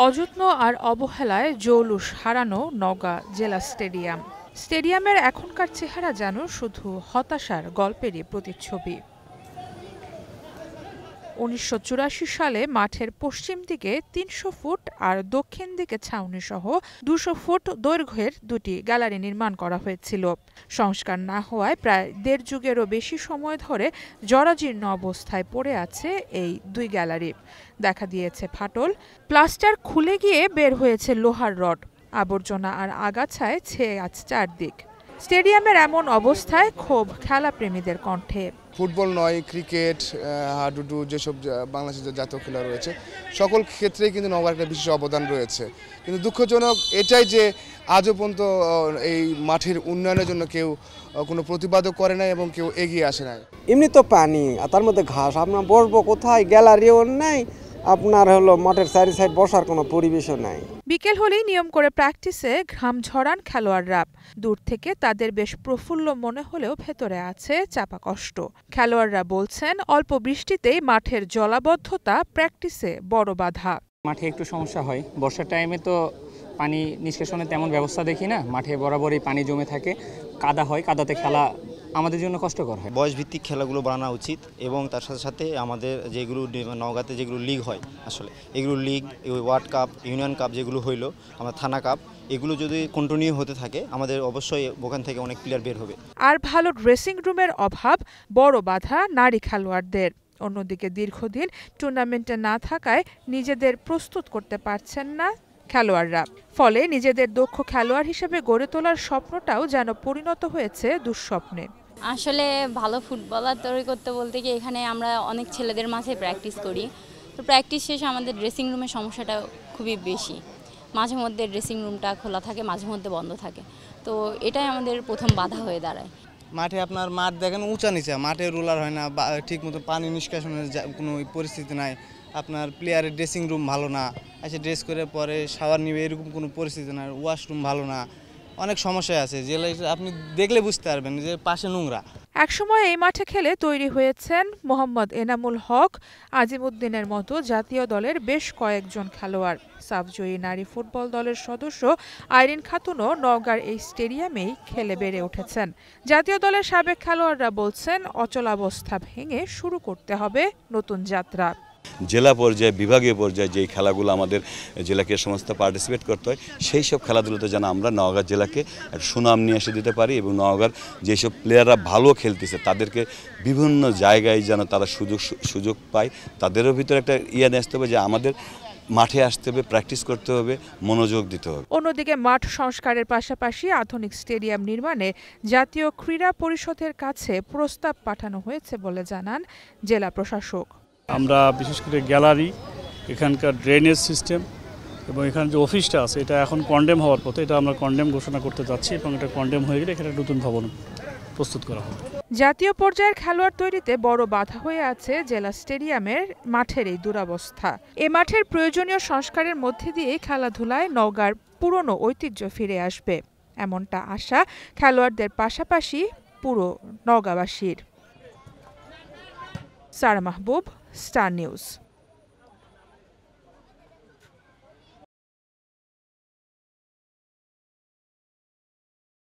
অযত্ন আর অবহেলায় জৌলুস হারানো নওগাঁ জেলা স্টেডিয়াম। স্টেডিয়ামের এখনকার চেহারা যেন শুধু হতাশার গল্পেরই প্রতিচ্ছবি। ১৯৮৪ সালে মাঠের পশ্চিম দিকে ৩০০ ফুট আর দক্ষিণ দিকে ছাউনি সহ ২০০ ফুট দৈর্ঘ্যের দুটি গ্যালারি নির্মাণ করা হয়েছিল। সংস্কার না হওয়ায় প্রায় দেড় যুগেরও বেশি সময় ধরে জরাজীর্ণ অবস্থায় পড়ে আছে এই দুই গ্যালারি। দেখা দিয়েছে ফাটল, প্লাস্টার খুলে গিয়ে বের হয়েছে লোহার রড, আবর্জনা আর আগাছায় ছেয়ে আছে চারদিক। স্টেডিয়ামের এমন অবস্থায় ক্ষোভ খেলাপ্রেমীদের কণ্ঠে। ফুটবল নয়, ক্রিকেট, হাডুডু, যেসব বাংলাদেশের জাতীয় খেলা রয়েছে সকল ক্ষেত্রেই কিন্তু নওগাঁর একটা বিশেষ অবদান রয়েছে। কিন্তু দুঃখজনক এটাই যে আজও পর্যন্ত এই মাঠের উন্নয়নের জন্য কেউ কোনো প্রতিবাদও করে নাই এবং কেউ এগিয়ে আসে নাই। এমনি তো পানি আর তার মধ্যে ঘাস, আপনার বসবো কোথায়? গ্যালারিও নাই, আপনার হলো মাঠের চারি সাইড বসার কোনো পরিবেশও নাই। বিকেল হলেই নিয়ম করে প্র্যাকটিসে ঘাম ঝরান খেলোয়াড়রা। দূর থেকে তাদের বেশ প্রফুল্ল মনে হলেও ভেতরে আছে চাপা কষ্ট। খেলোয়াড়রা বলছেন অল্প বৃষ্টিতেই মাঠের জলাবদ্ধতা প্র্যাকটিসে বড় বাধা। মাঠে একটু সমস্যা হয়, বর্ষার টাইমে তো পানি নিষ্কাশনের তেমন ব্যবস্থা দেখি না, মাঠে বরাবরই পানি জমে থাকে, কাদা হয়, কাদাতে খেলা আমাদের জন্য কষ্টকর হয়। বয়সভিত্তিক খেলাগুলো বানানো উচিত এবং তার সাথে সাথে আমাদের যেগুলো নওগাঁতে যেগুলো লিগ হয়, আসলে এগুলো league, world cup, union cup যেগুলো হইলো, আমরা থানা কাপ, এগুলো যদি কন্টিনিউ হতে থাকে আমাদের অবশ্যই ওখান থেকে অনেক প্লেয়ার বের হবে। আর ভালো ড্রেসিং রুমের অভাব বড় বাধা নারী খেলোয়াড়দের। অন্যদিকে দীর্ঘদিন টুর্নামেন্টে না থাকায় নিজেদের প্রস্তুত করতে পারছেন না খেলোয়াড়রা। ফলে নিজেদের দক্ষ খেলোয়াড় হিসেবে গড়ে তোলার স্বপ্নটাও যেন পরিণত হয়েছে দুঃস্বপ্নে। আসলে ভালো ফুটবলার তৈরি করতে বলতে কি এখানে আমরা অনেক ছেলেদের মাঝে প্র্যাকটিস করি, তো প্র্যাকটিস শেষে আমাদের ড্রেসিং রুমের সমস্যাটা খুবই বেশি। মাঝে মধ্যে ড্রেসিং রুমটা খোলা থাকে, মাঝে মধ্যে বন্ধ থাকে, তো এটাই আমাদের প্রথম বাধা হয়ে দাঁড়ায়। মাঠে আপনার মাঠ দেখেন উঁচা নিচা, মাঠে রোলার হয় না, ঠিক মতো পানি নিষ্কাশনের কোনো পরিস্থিতি নাই, আপনার প্লেয়ারের ড্রেসিং রুম ভালো না, এসে ড্রেস করে পরে শাওয়ার নিবে এরকম কোনো পরিস্থিতি নাই, ওয়াশরুম ভালো না, অনেক সমস্যায় আছে যেগুলো আপনি দেখলে বুঝতে পারবেন যে পাশে নোংরা। একসময় এই মাঠে খেলে তৈরি হয়েছেন মোহাম্মদ এনামুল হক, আজিমুদ্দিনের মতো জাতীয় দলের বেশ কয়েকজন খেলোয়াড়। সাফজয়ী নারী ফুটবল দলের সদস্য আইরিন খাতুনও নওগাঁর এই স্টেডিয়ামেই খেলে বেড়ে উঠেছেন। জাতীয় দলের সাবেক খেলোয়াড়রা বলছেন অচলাবস্থা ভেঙে শুরু করতে হবে নতুন যাত্রা। জেলা পর্যায়ে, বিভাগীয় পর্যায়ে যেই খেলাগুলো আমাদের জেলাকে সমস্ত পার্টিসিপেট করতে হয়, সেই সব খেলাধুলোতে যেন আমরা নওগাঁ জেলাকে সুনাম নিয়ে এসে দিতে পারি এবং নওগাঁর যেসব প্লেয়াররা ভালো খেলতেছে তাদেরকে বিভিন্ন জায়গায় যেন তারা সুযোগ পায়। তাদেরও ভিতরে একটা নিয়ে আসতে হবে যে আমাদের মাঠে আসতে হবে, প্র্যাকটিস করতে হবে, মনোযোগ দিতে হবে। অন্যদিকে মাঠ সংস্কারের পাশাপাশি আধুনিক স্টেডিয়াম নির্মাণে জাতীয় ক্রীড়া পরিষদের কাছে প্রস্তাব পাঠানো হয়েছে বলে জানান জেলা প্রশাসক। আমরা বিশেষ করে গ্যালারি, এখানকার ড্রেনেজ সিস্টেম এবং এখানে যে অফিসটা আছে এটা এখন কন্ডেম হওয়ার পথে, এটা আমরা কন্ডেম ঘোষণা করতে যাচ্ছি এবং এটা কন্ডেম হয়ে গেলে এখানে নতুন ভবন প্রস্তুত করা হবে। জাতীয় পর্যায়ের খেলোয়াড় তৈরিতে বড় বাধা হয়ে আছে জেলা স্টেডিয়ামের মাঠের এই দুরবস্থা। এ মাঠের প্রয়োজনীয় সংস্কারের মধ্যে দিয়ে খেলাধুলায় নওগাঁর পুরনো ঐতিহ্য ফিরে আসবে, এমনটা আশা খেলোয়াড়দের পাশাপাশি পুরো নওগাঁবাসীর। সারা মাহবুব, স্টার নিউজ।